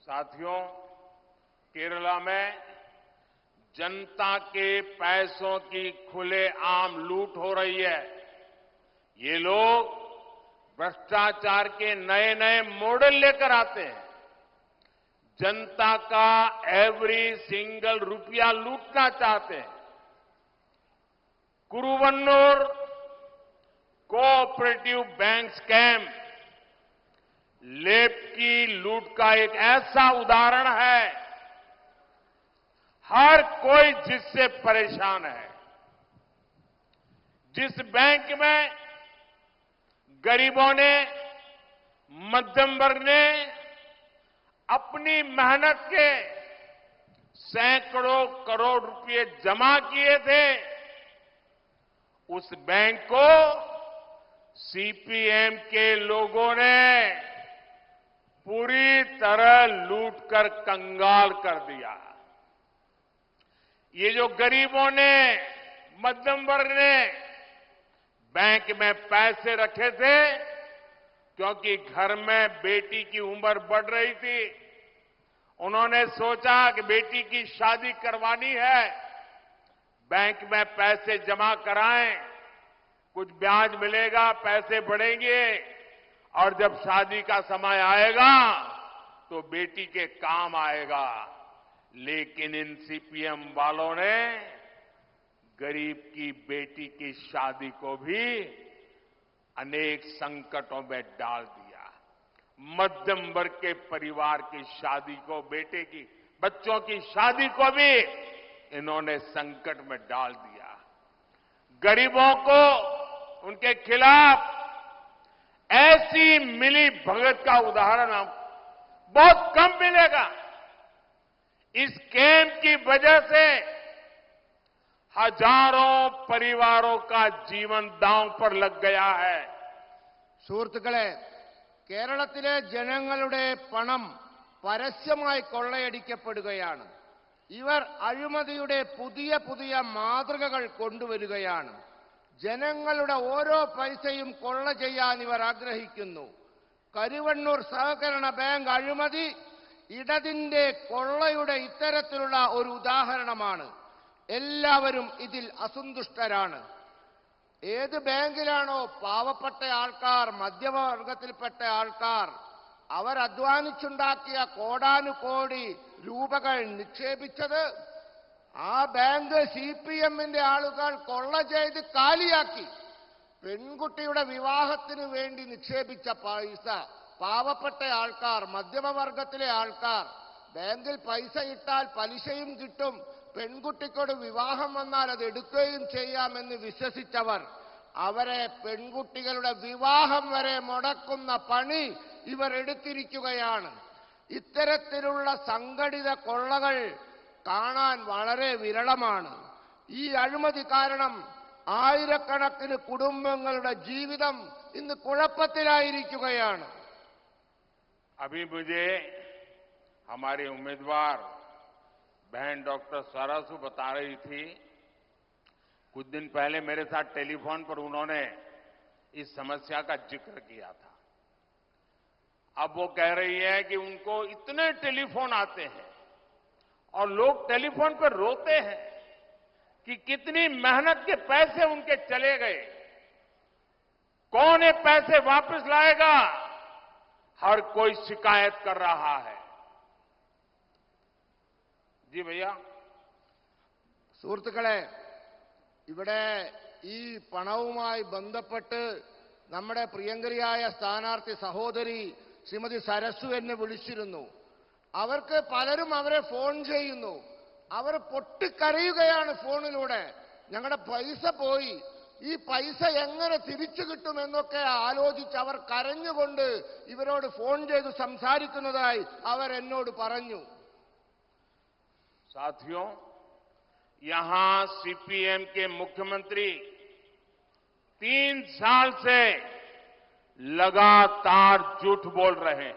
साथियों, केरला में जनता के पैसों की खुलेआम लूट हो रही है। ये लोग भ्रष्टाचार के नए नए मॉडल लेकर आते हैं। जनता का एवरी सिंगल रुपया लूटना चाहते हैं। कुरुवन्नूर कोऑपरेटिव बैंक स्कैम लेप की लूट का एक ऐसा उदाहरण है। हर कोई जिससे परेशान है। जिस बैंक में गरीबों ने, मध्यम वर्ग ने अपनी मेहनत के सैकड़ों करोड़ रुपए जमा किए थे, उस बैंक को सीपीएम के लोगों ने पूरी तरह लूटकर कंगाल कर दिया। ये जो गरीबों ने, मध्यम वर्ग ने बैंक में पैसे रखे थे, क्योंकि घर में बेटी की उम्र बढ़ रही थी, उन्होंने सोचा कि बेटी की शादी करवानी है, बैंक में पैसे जमा कराएं, कुछ ब्याज मिलेगा, पैसे बढ़ेंगे और जब शादी का समय आएगा तो बेटी के काम आएगा। लेकिन इन सीपीएम वालों ने गरीब की बेटी की शादी को भी अनेक संकटों में डाल दिया। मध्यम वर्ग के परिवार की शादी को, बेटे की, बच्चों की शादी को भी इन्होंने संकट में डाल दिया। गरीबों को, उनके खिलाफ ऐसी मिली भगत का उदाहरण बहुत कम मिलेगा। इस स्कैम की वजह से हजारों परिवारों का जीवन दांव पर लग गया है। സുഹൃത്തുക്കളെ, കേരളത്തിലെ ജനങ്ങളുടെ പണം പരസ്യമായി കൊള്ളയടിക്കപ്പെടുകയാണ്. ഇവർ അഴിമതിയുടെ പുതിയ പുതിയ മാതൃകകൾ കൊണ്ടുവരികയാണ്. ജനങ്ങളുടെ ഓരോ പൈസയും കൊള്ള ചെയ്യാൻ ഇവർ ആഗ്രഹിക്കുന്നു. കരുവണ്ണൂർ സഹകരണ ബാങ്ക് അഴിമതി ഇടതിന്റെ കൊള്ളയുടെ ഇത്തരത്തിലുള്ള ഒരു ഉദാഹരണമാണ്. എല്ലാവരും ഇതിൽ അസന്തുഷ്ടരാണ്. ഏത് ബാങ്കിലാണോ പാവപ്പെട്ട ആൾക്കാർ, മധ്യവർഗത്തിൽപ്പെട്ട ആൾക്കാർ അവർ അധ്വാനിച്ചുണ്ടാക്കിയ കോടാനുകോടി രൂപകൾ നിക്ഷേപിച്ചത്, ആ ബാങ്ക് സിപിഎമ്മിന്റെ ആളുകൾ കൊള്ള ചെയ്ത് കാലിയാക്കി. പെൺകുട്ടിയുടെ വിവാഹത്തിന് വേണ്ടി നിക്ഷേപിച്ച പൈസ പാവപ്പെട്ട ആൾക്കാർ, മധ്യമവർഗത്തിലെ ആൾക്കാർ ബാങ്കിൽ പൈസ ഇട്ടാൽ പലിശയും കിട്ടും, പെൺകുട്ടിക്കോട് വിവാഹം വന്നാൽ അത് എടുക്കുകയും ചെയ്യാമെന്ന് വിശ്വസിച്ചവർ, അവരെ പെൺകുട്ടികളുടെ വിവാഹം വരെ മുടക്കുന്ന പണി ഇവർ എടുത്തിരിക്കുകയാണ്. ഇത്തരത്തിലുള്ള സംഘടിത കൊള്ളകൾ കാണാൻ വളരെ വിരളമാണ്. ഈ അഴിമതി കാരണം ആയിരക്കണക്കിന് കുടുംബങ്ങളുടെ ജീവിതം ഇന്ന് കുഴപ്പത്തിലായിരിക്കുകയാണ്. अभी मुझे हमारे उम्मीदवार बहन डॉक्टर सरासू बता रही थी, कुछ दिन पहले मेरे साथ टेलीफोन पर उन्होंने इस समस्या का जिक्र किया था। अब वो कह रही है कि उनको इतने टेलीफोन आते हैं और लोग टेलीफोन पर रोते हैं कि कितनी मेहनत के पैसे उनके चले गए, कौन ये पैसे वापस लाएगा। हर कोई शिकायत कर रहा है। जी भैया. സുഹൃത്തുക്കളെ, ഇവിടെ ഈ പണവുമായി ബന്ധപ്പെട്ട് നമ്മുടെ പ്രിയങ്കരിയായ സ്ഥാനാർത്ഥി സഹോദരി ശ്രീമതി സരസു എന്നെ വിളിച്ചിരുന്നു. അവർക്ക് പലരും അവരെ ഫോൺ ചെയ്യുന്നു. അവർ പൊട്ടിക്കരയുകയാണ് ഫോണിലൂടെ. ഞങ്ങളുടെ പൈസ പോയി, ഈ പൈസ എങ്ങനെ തിരിച്ചു കിട്ടുമെന്നൊക്കെ ആലോചിച്ച് അവർ കരഞ്ഞുകൊണ്ട് ഇവരോട് ഫോൺ ചെയ്ത് സംസാരിക്കുന്നതായി അവർ എന്നോട് പറഞ്ഞു. साथियों, यहां सीपीएम के मुख्यमंत्री 3 साल से लगातार झूठ बोल रहे हैं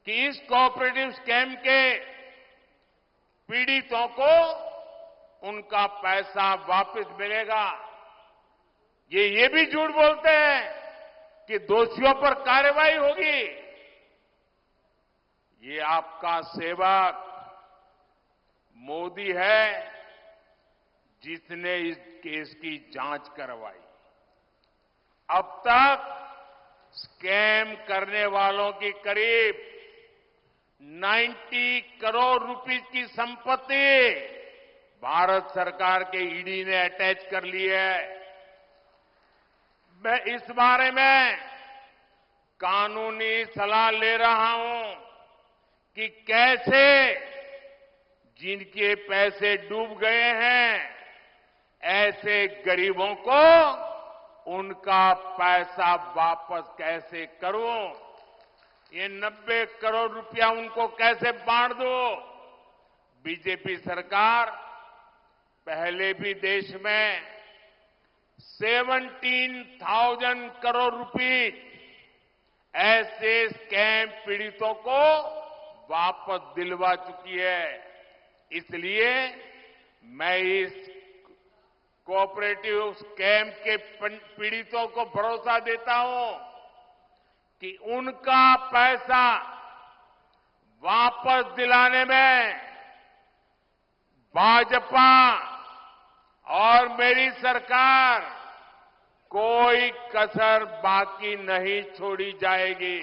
कि इस कोऑपरेटिव स्कैम के पीड़ितों को उनका पैसा वापस मिलेगा। ये भी झूठ बोलते हैं कि दोषियों पर कार्रवाई होगी। ये आपका सेवक मोदी है जिसने इस केस की जांच करवाई। अब तक स्कैम करने वालों की करीब 90 करोड़ रुपीस की संपत्ति भारत सरकार के ईडी ने अटैच कर ली है। मैं इस बारे में कानूनी सलाह ले रहा हूं कि कैसे जिनके पैसे डूब गए हैं ऐसे गरीबों को उनका पैसा वापस कैसे करूं, ये 90 करोड़ रुपया उनको कैसे बांट दूं। बीजेपी सरकार पहले भी देश में 17,000 करोड़ रुपए ऐसे स्कैम पीड़ितों को वापस दिलवा चुकी है। इसलिए मैं इस कोऑपरेटिव स्कैम के पीड़ितों को भरोसा देता हूं कि उनका पैसा वापस दिलाने में भाजपा और मेरी सरकार कोई कसर बाकी नहीं छोड़ी जाएगी।